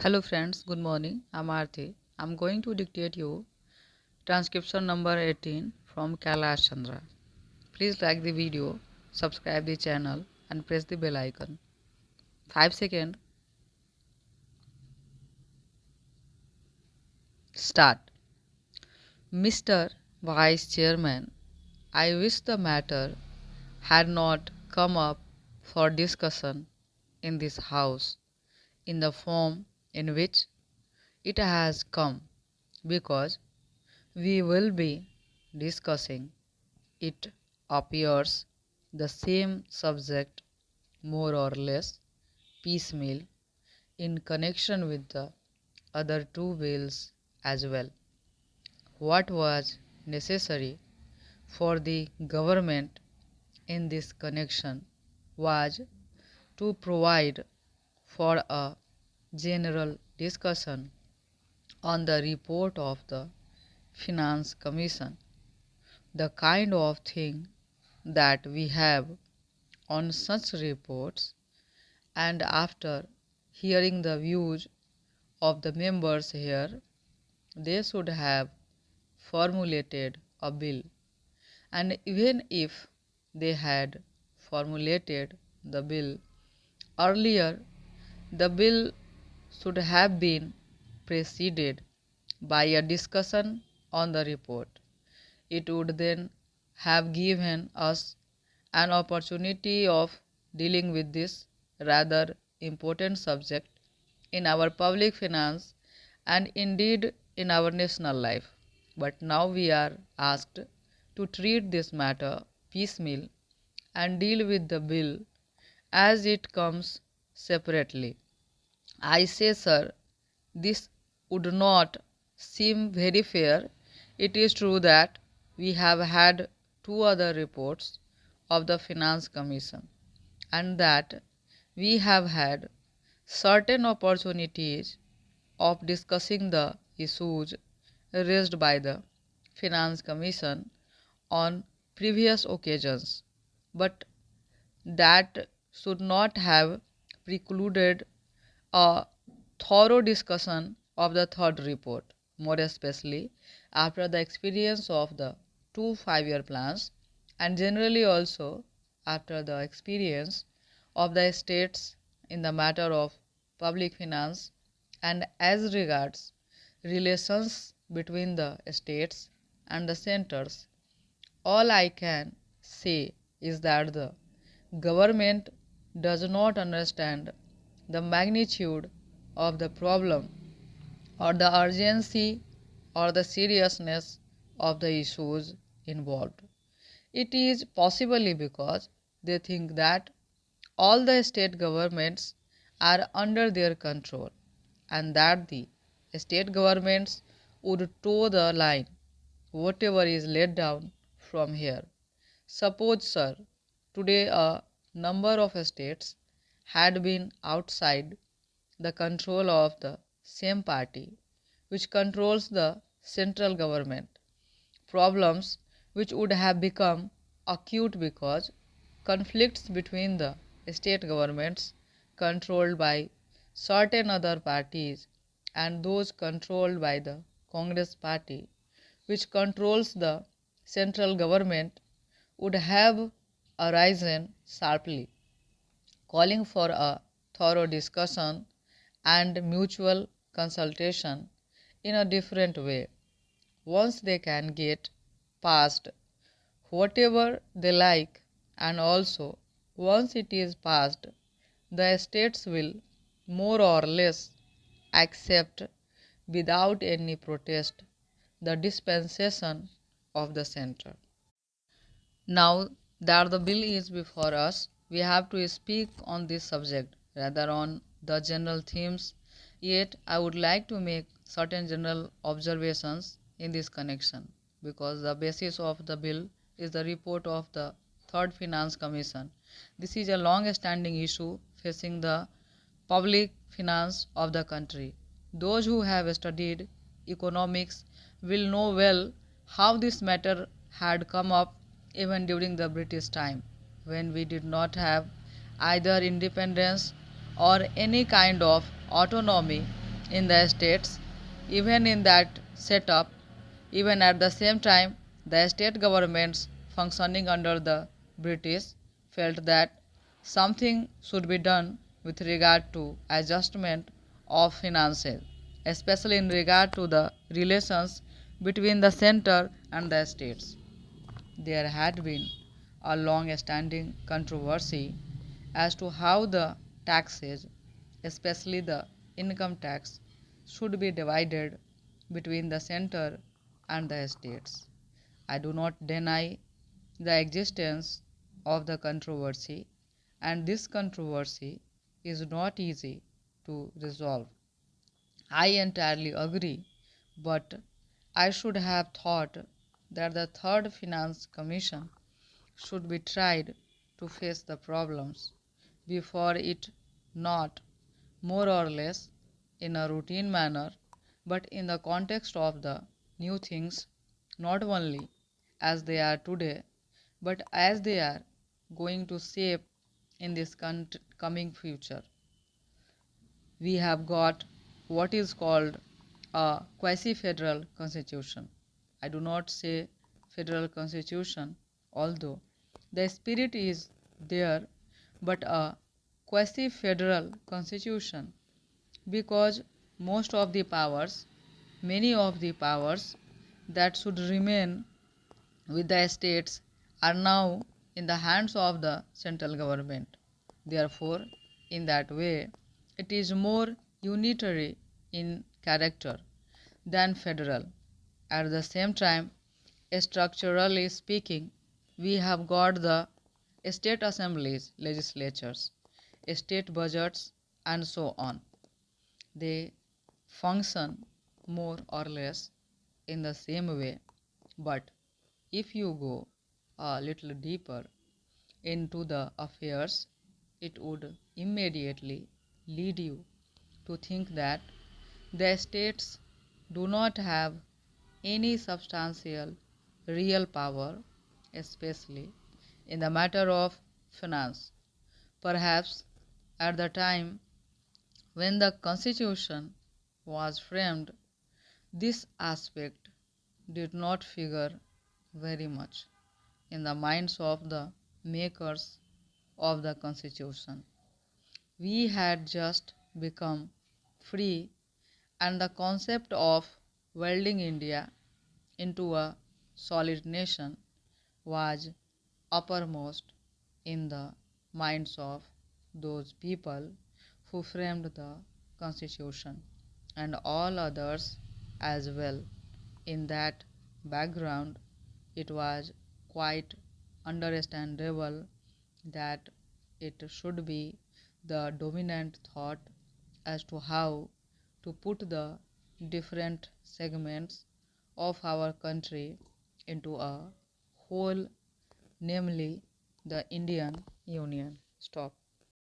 Hello friends, good morning. I'm Aarti. I'm going to dictate you transcription number 18 from Kailash Chandra. Please like the video, subscribe the channel and press the bell icon. 5 seconds. Start. Mr. Vice Chairman, I wish the matter had not come up for discussion in this House in the form in which it has come, because we will be discussing, it appears, the same subject more or less piecemeal in connection with the other two bills as well. What was necessary for the government in this connection was to provide for a general discussion on the report of the Finance Commission, the kind of thing that we have on such reports, and after hearing the views of the members here, they should have formulated a bill, and even if they had formulated the bill earlier, the bill should have been preceded by a discussion on the report. It would then have given us an opportunity of dealing with this rather important subject in our public finance and indeed in our national life. But now we are asked to treat this matter piecemeal and deal with the bill as it comes separately. I say, sir, this would not seem very fair. It is true that we have had two other reports of the Finance Commission and that we have had certain opportunities of discussing the issues raised by the Finance Commission on previous occasions, but that should not have precluded a thorough discussion of the third report, more especially after the experience of the two 5-year plans and generally also after the experience of the states in the matter of public finance and as regards relations between the states and the centers. All I can say is that the government does not understand the magnitude of the problem or the urgency or the seriousness of the issues involved. It is possibly because they think that all the state governments are under their control and that the state governments would toe the line, whatever is laid down from here. Suppose, sir, today a number of states had been outside the control of the same party which controls the central government, problems which would have become acute because conflicts between the state governments controlled by certain other parties and those controlled by the Congress party which controls the central government would have arisen sharply, calling for a thorough discussion and mutual consultation in a different way. Once they can get past whatever they like, and also once it is passed, the states will more or less accept without any protest the dispensation of the center. Now that the bill is before us, we have to speak on this subject rather on the general themes. Yet I would like to make certain general observations in this connection, because the basis of the bill is the report of the Third Finance Commission. This is a long-standing issue facing the public finance of the country. Those who have studied economics will know well how this matter had come up even during the British time, when we did not have either independence or any kind of autonomy in the states. Even in that setup, even at the same time, the state governments functioning under the British felt that something should be done with regard to adjustment of finances, especially in regard to the relations between the center and the states. There had been a long standing controversy as to how the taxes, especially the income tax, should be divided between the center and the states. I do not deny the existence of the controversy, and this controversy is not easy to resolve. I entirely agree, but I should have thought that the Third Finance Commission should be tried to face the problems before it, not more or less in a routine manner, but in the context of the new things, not only as they are today, but as they are going to shape in this coming future. We have got what is called a quasi-federal constitution. I do not say federal constitution, although the spirit is there, but a quasi-federal constitution, because many of the powers that should remain with the states are now in the hands of the central government. Therefore, in that way, it is more unitary in character than federal. At the same time, structurally speaking, we have got the state assemblies, legislatures, state budgets, and so on. They function more or less in the same way, but if you go a little deeper into the affairs, it would immediately lead you to think that the states do not have any substantial real power, especially in the matter of finance. Perhaps at the time when the Constitution was framed, this aspect did not figure very much in the minds of the makers of the Constitution. We had just become free, and the concept of welding India into a solid nation was uppermost in the minds of those people who framed the Constitution, and all others as well. In that background, it was quite understandable that it should be the dominant thought as to how to put the different segments of our country into a whole, namely the Indian Union. Stop.